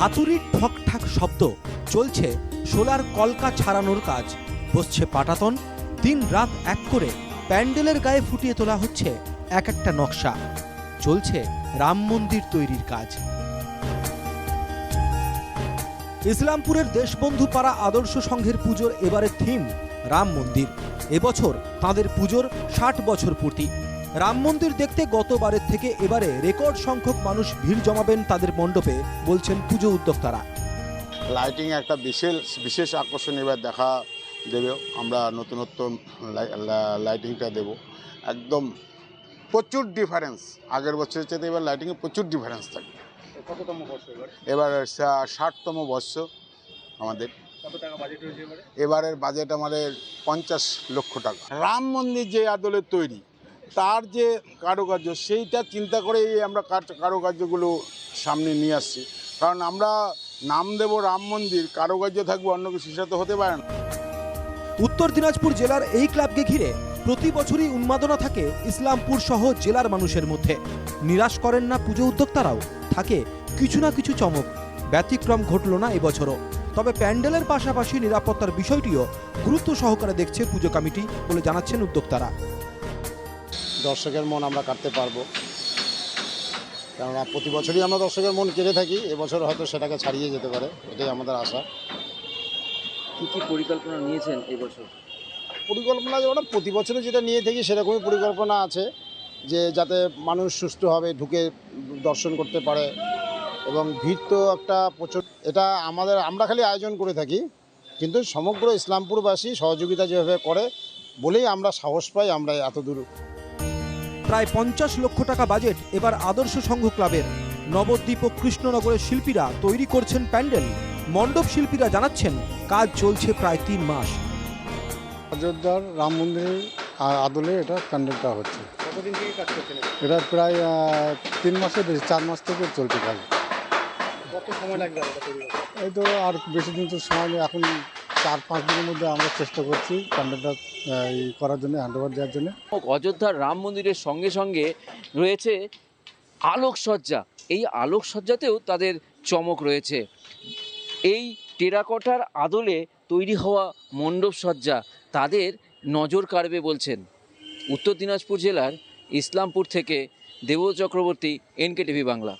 হাতুড়ির ঠকঠাক শব্দ, চলছে সোলার কলকা ছাড়ানোর কাজ, বসছে পাটাতন। দিন রাত এক করে প্যান্ডেলের গায়ে ফুটিয়ে তোলা হচ্ছে এক একটা নকশা। চলছে রাম মন্দির তৈরির কাজ। ইসলামপুরের দেশবন্ধু পাড়া আদর্শ সংঘের পুজোর এবারের থিম রাম মন্দির। এবছর তাঁদের পুজোর 60 বছর পূর্তি। রাম মন্দির দেখতে গতবারের থেকে এবারে রেকর্ড সংখ্যক মানুষ ভিড় জমাবেন তাদের মণ্ডপে, বলছেন পুজো উদ্যোক্তারা। লাইটিং একটা বিশেষ আকর্ষণ এবার দেখা দেবে। আমরা নতুনত্ব লাইটিংটা দেব। একদম প্রচুর ডিফারেন্স, আগের বছরের চেয়ে এবার লাইটিংয়ে প্রচুর ডিফারেন্স থাকবে। কততম বর্ষ এবার 60তম বর্ষ আমাদের। কত টাকা বাজেট হয়েছে এবারে? এবারের বাজেট আমাদের 50 লক্ষ টাকা। রাম মন্দির যে আদলে তৈরি, তার যে কারুকার্য, সেইটা চিন্তা করেই আমরা কারুকার্যগুলো সামনে নিয়ে আসছি। কারণ আমরা নাম দেব রাম মন্দির, কারুকার্য থাকবে অন্য কিছু, সেটা তো হতে পারে না। উত্তর দিনাজপুর জেলার এই ক্লাবকে ঘিরে প্রতি বছরই উন্মাদনা থাকে ইসলামপুর সহ জেলার মানুষের মধ্যে। নিরাশ করেন না পুজো উদ্যোক্তারাও, থাকে কিছু না কিছু চমক। ব্যতিক্রম ঘটল না এবছরও। তবে প্যান্ডেলের পাশাপাশি নিরাপত্তার বিষয়টিও গুরুত্ব সহকারে দেখছে পুজো কমিটি বলে জানাচ্ছেন উদ্যোক্তারা। দর্শকের মন আমরা কাটতে পারবো, কেননা প্রতি বছরই আমরা দর্শকের মন কেড়ে থাকি। এবছর হয়তো সেটাকে ছাড়িয়ে যেতে পারে, এটাই আমাদের আশা। কি কি পরিকল্পনা নিয়েছেন এবছর? পরিকল্পনা যেমন প্রতি বছরে যেটা নিয়ে থাকি সেরকমই পরিকল্পনা আছে, যে যাতে মানুষ সুষ্ঠুভাবে ঢুকে দর্শন করতে পারে। এবং ভিড় তো একটা প্রচুর, এটা আমরা খালি আয়োজন করে থাকি, কিন্তু সমগ্র ইসলামপুরবাসী সহযোগিতা যেভাবে করে বলেই আমরা সাহস পাই আমরা এত দূর। প্রায় 50 লক্ষ টাকা বাজেট এবার আদর্শ সংঘ ক্লাবের। নবদ্বীপ ও কৃষ্ণনগরের শিল্পীরা তৈরি করছেন প্যান্ডেল। মণ্ডপ শিল্পীরা জানাচ্ছেন কাজ চলছে প্রায় 3 মাস। অযোধ্যার রাম মন্দিরের আদলে এটা প্যান্ডেলটা হচ্ছে। কতদিন থেকে কাজ করছেন? এটা প্রায় 3 মাসের বেশি, 4 মাস থেকে চলছে কাজ। কত সময় লাগবে এটা তৈরি করতে? এই তো আর বেশি দিন তো সময় নেই, এখন 4-5 দিনের মধ্যে আমরা চেষ্টা করছি প্যান্ডেলটা করার জন্য, হ্যান্ডওভার দেওয়ার জন্য। অযোধ্যার রাম মন্দিরের সঙ্গে সঙ্গে রয়েছে আলোকসজ্জা। এই আলোকসজ্জাতেও তাদের চমক রয়েছে। এই টেরাকোটার আদলে তৈরি হওয়া মণ্ডপ সজ্জা তাদের নজর কাড়বে বলছেন। উত্তর দিনাজপুর জেলার ইসলামপুর থেকে দেব চক্রবর্তী, NKTV বাংলা।